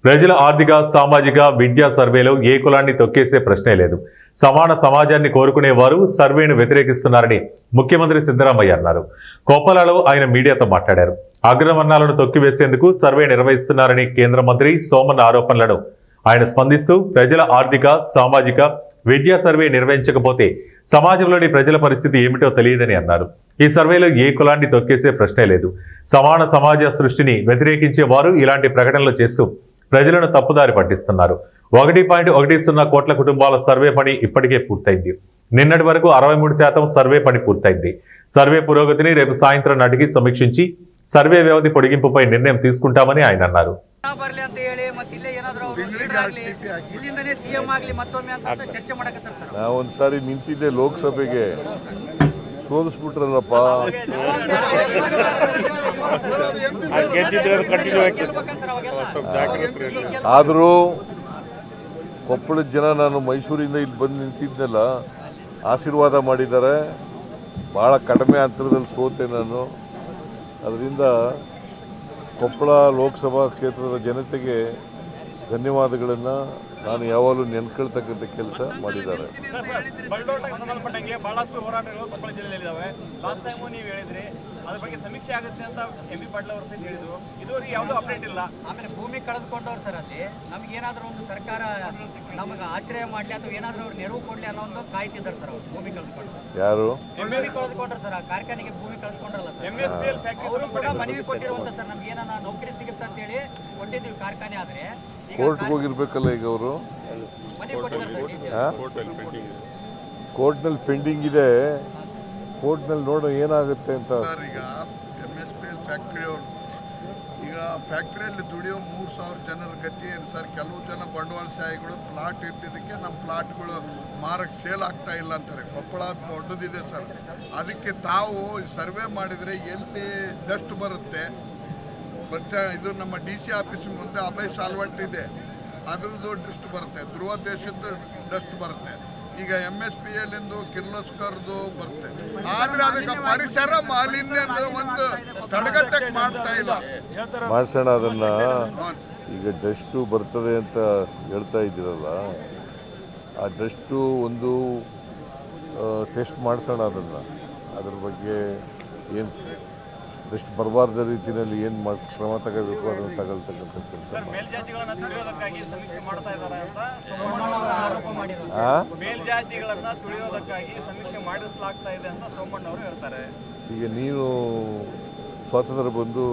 ప్రజల ఆర్థిక సామాజిక విద్యా సర్వేలో ఏ కులాన్ని తొక్కేసే ప్రశ్నే లేదు. సమాన సమాజాన్ని కోరుకునేవారు సర్వేను వ్యతిరేకిస్తున్నారని ముఖ్యమంత్రి సిద్ధరామయ్య అన్నారు. కొప్పలలో ఆయన మీడియాతో మాట్లాడారు. అగ్రవర్ణాలను తొక్కివేసేందుకు సర్వే నిర్వహిస్తున్నారని కేంద్ర మంత్రి సోమన్న ఆరోపణలను ఆయన స్పందిస్తూ ప్రజల ఆర్థిక సామాజిక విద్యా సర్వే నిర్వహించకపోతే సమాజంలోని ప్రజల పరిస్థితి ఏమిటో తెలియదని అన్నారు. ఈ సర్వేలో ఏ కులాన్ని తొక్కేసే ప్రశ్నే లేదు. సమాన సమాజ సృష్టిని వ్యతిరేకించే వారు ఇలాంటి ప్రకటనలు చేస్తూ ప్రజలను తప్పుదారి పట్టిస్తున్నారు. 1.10 కోట్ల కుటుంబాల సర్వే పని ఇప్పటికే పూర్తయింది. నిన్నటి వరకు 63% సర్వే పని పూర్తయింది. సర్వే పురోగతిని రేపు సాయంత్రం నాటికి సమీక్షించి సర్వే వ్యవధి పొడిగింపుపై నిర్ణయం తీసుకుంటామని ఆయన అన్నారు. ಒಂದ್ಸಾರಿ ನಿಂತಿದ್ದೆ ಲೋಕಸಭೆಗೆ ಸೋಲಿಸ್ಬಿಟ್ರಲ್ಲಪ್ಪ. ಆದರೂ ಕೊಪ್ಪಳದ ಜನ ನಾನು ಮೈಸೂರಿಂದ ಇಲ್ಲಿ ಬಂದು ನಿಂತಿದ್ನಲ್ಲ ಆಶೀರ್ವಾದ ಮಾಡಿದ್ದಾರೆ. ಭಾಳ ಕಡಿಮೆ ಅಂತರದಲ್ಲಿ ಸೋತೆ ನಾನು. ಅದರಿಂದ ಕೊಪ್ಪಳ ಲೋಕಸಭಾ ಕ್ಷೇತ್ರದ ಜನತೆಗೆ ಧನ್ಯವಾದಗಳನ್ನು ನಾನು ಯಾವಾಗಲೂ ನೆನ್ಕೊಳ್ತಕ್ಕಂಥ ಕೆಲಸ ಮಾಡಿದ್ದಾರೆ. ಬಹಳಷ್ಟು ಹೋರಾಟಗಳು ಕೊಪ್ಪಳ ಜಿಲ್ಲೆಯಲ್ಲಿದ್ದಾವೆ. ಲಾಸ್ಟ್ ಟೈಮು ನೀವು ಹೇಳಿದ್ರಿ ಅದ್ರ ಬಗ್ಗೆ ಸಮೀಕ್ಷೆ ಆಗುತ್ತೆ ಅಂತ MP ಪಾಟೀಲ್ ಅವರು ಸಹ ಹೇಳಿದ್ರು. ಇದುವರೆಗೆ ಯಾವುದೂ ಅಪ್ಡೇಟ್ ಇಲ್ಲ. ಆಮೇಲೆ ಭೂಮಿ ಕಳೆದುಕೊಂಡವ್ರು ಸರ್ ಅಲ್ಲಿ ನಮ್ಗೆ ಏನಾದರೂ ಒಂದು ಸರ್ಕಾರ ನಮಗೆ ಆಶ್ರಯ ಮಾಡಲಿ ಅಥವಾ ಏನಾದರೂ ಅವ್ರು ನೆರವು ಕೊಡಲಿ ಅನ್ನೋ ಒಂದು ಕಾಯ್ತಿದ್ದಾರೆ ಸರ್. ಅವ್ರು ಭೂಮಿ ಕಳೆದುಕೊಂಡು ಯಾರು ಭೂಮಿ ಕಳೆದುಕೊಂಡ್ರು ಸರ್. ಆ ಕಾರ್ಖಾನೆಗೆ ಭೂಮಿ ಕಳೆದುಕೊಂಡ್ರಲ್ಲ ಸರ್. MSPL ಫ್ಯಾಕ್ಟರಿ ಅವರು ಕೂಡ ಮನವಿ ಕೊಟ್ಟಿರುವಂತ ಸರ್. ನಮ್ಗೆ ಏನಾರ ನೌಕರಿ ಸಿಗುತ್ತೆ ಅಂತ ಹೇಳಿ ಕೊಟ್ಟಿದ್ದೀವಿ ಕಾರ್ಖಾನೆ. ಆದರೆ ಕೋರ್ಟ್ಗೆ ಹೋಗಿರ್ಬೇಕಲ್ಲ ಈಗ ಅವರು. ಮನವಿ ಕೊಟ್ಟಿದ್ದಾರೆ ಸರ್. ಕೋರ್ಟ್ನಲ್ಲಿ ಪೆಂಡಿಂಗ್ ಇದೆ. ಕೋರ್ಟ್ನಲ್ಲಿ ನೋಡೋ ಏನಾಗುತ್ತೆ ಅಂತ. ಈಗ MSPL ಫ್ಯಾಕ್ಟ್ರಿಯವರು ಈಗ ಫ್ಯಾಕ್ಟ್ರಿಯಲ್ಲಿ ದುಡಿಯೋ 3,000 ಜನರ ಗತಿ ಏನು ಸರ್? ಕೆಲವು ಜನ ಬಂಡವಾಳಶಾಹಿಗಳು ಪ್ಲಾಟ್ ಇಟ್ಟಿದ್ದಕ್ಕೆ ನಮ್ಮ ಪ್ಲಾಟ್ಗಳು ಮಾರಕ್ಕೆ ಸೇಲ್ ಆಗ್ತಾ ಇಲ್ಲ ಅಂತಾರೆ. ಕೊಪ್ಪಳ ದೊಡ್ಡದಿದೆ ಸರ್. ಅದಕ್ಕೆ ತಾವು ಸರ್ವೆ ಮಾಡಿದರೆ ಎಲ್ಲಿ ಡಸ್ಟ್ ಬರುತ್ತೆ. ಬಟ್ ಇದು ನಮ್ಮ DC ಆಫೀಸ್ ಮುಂದೆ ಅಭಯ್ ಸಾಲ್ವಟ್ ಇದೆ, ಅದ್ರದ್ದು ಡಸ್ಟ್ ಬರುತ್ತೆ. ಧ್ರುವ ದೇಶದ್ದು ಡಸ್ಟ್ ಬರುತ್ತೆ. ಈಗ MSPL ಎಂದು ಕಿರ್ಲೋಸ್ಕರ್ದು ಬರುತ್ತೆ. ಆದ್ರೆ ಅದಕ್ಕೆ ಪರಿಸರ ಮಾಲಿನ್ಯದ ಒಂದು ತಡೆಗಟ್ಟಕ್ಕೆ ಮಾಡ್ತಾ ಇಲ್ಲ. ಮಾಡ್ಸೋಣ ಅದನ್ನ. ಈಗ ಡಸ್ಟು ಬರ್ತದೆ ಅಂತ ಹೇಳ್ತಾ ಇದ್ದೀರಲ್ಲ, ಆ ಡಸ್ಟು ಒಂದು ಟೆಸ್ಟ್ ಮಾಡಿಸೋಣ ಅದನ್ನು. ಅದ್ರ ಬಗ್ಗೆ ಏನು ಡಸ್ಟ್ ಬರಬಾರ್ದ ರೀತಿಯಲ್ಲಿ ಏನು ಕ್ರಮ ತಗೋಬೇಕು ಅದನ್ನು ತಗೊಳ್ತಕ್ಕಂಥ ಕೆಲಸ. ಮೇಲ್ಜಾತಿಗಳನ್ನ ತುಳಿಯೋದಕ್ಕಾಗಿ ಸಮೀಕ್ಷೆ ಮಾಡ್ತಾ ಇದ್ದಾರೆ ಅಂತ ಮೇಲ್ಜಾತಿಗಳನ್ನ ತುಳಿಯೋದಕ್ಕಾಗಿ ಸಮೀಕ್ಷೆ ಮಾಡಿಸಲಾಗ್ತಾ ಇದೆ ಅಂತ ಸೋಮಣ್ಣ ಅವರು ಹೇಳ್ತಾರೆ. ಈಗ ನೀನು ಸ್ವಾತಂತ್ರ್ಯ ಬಂದು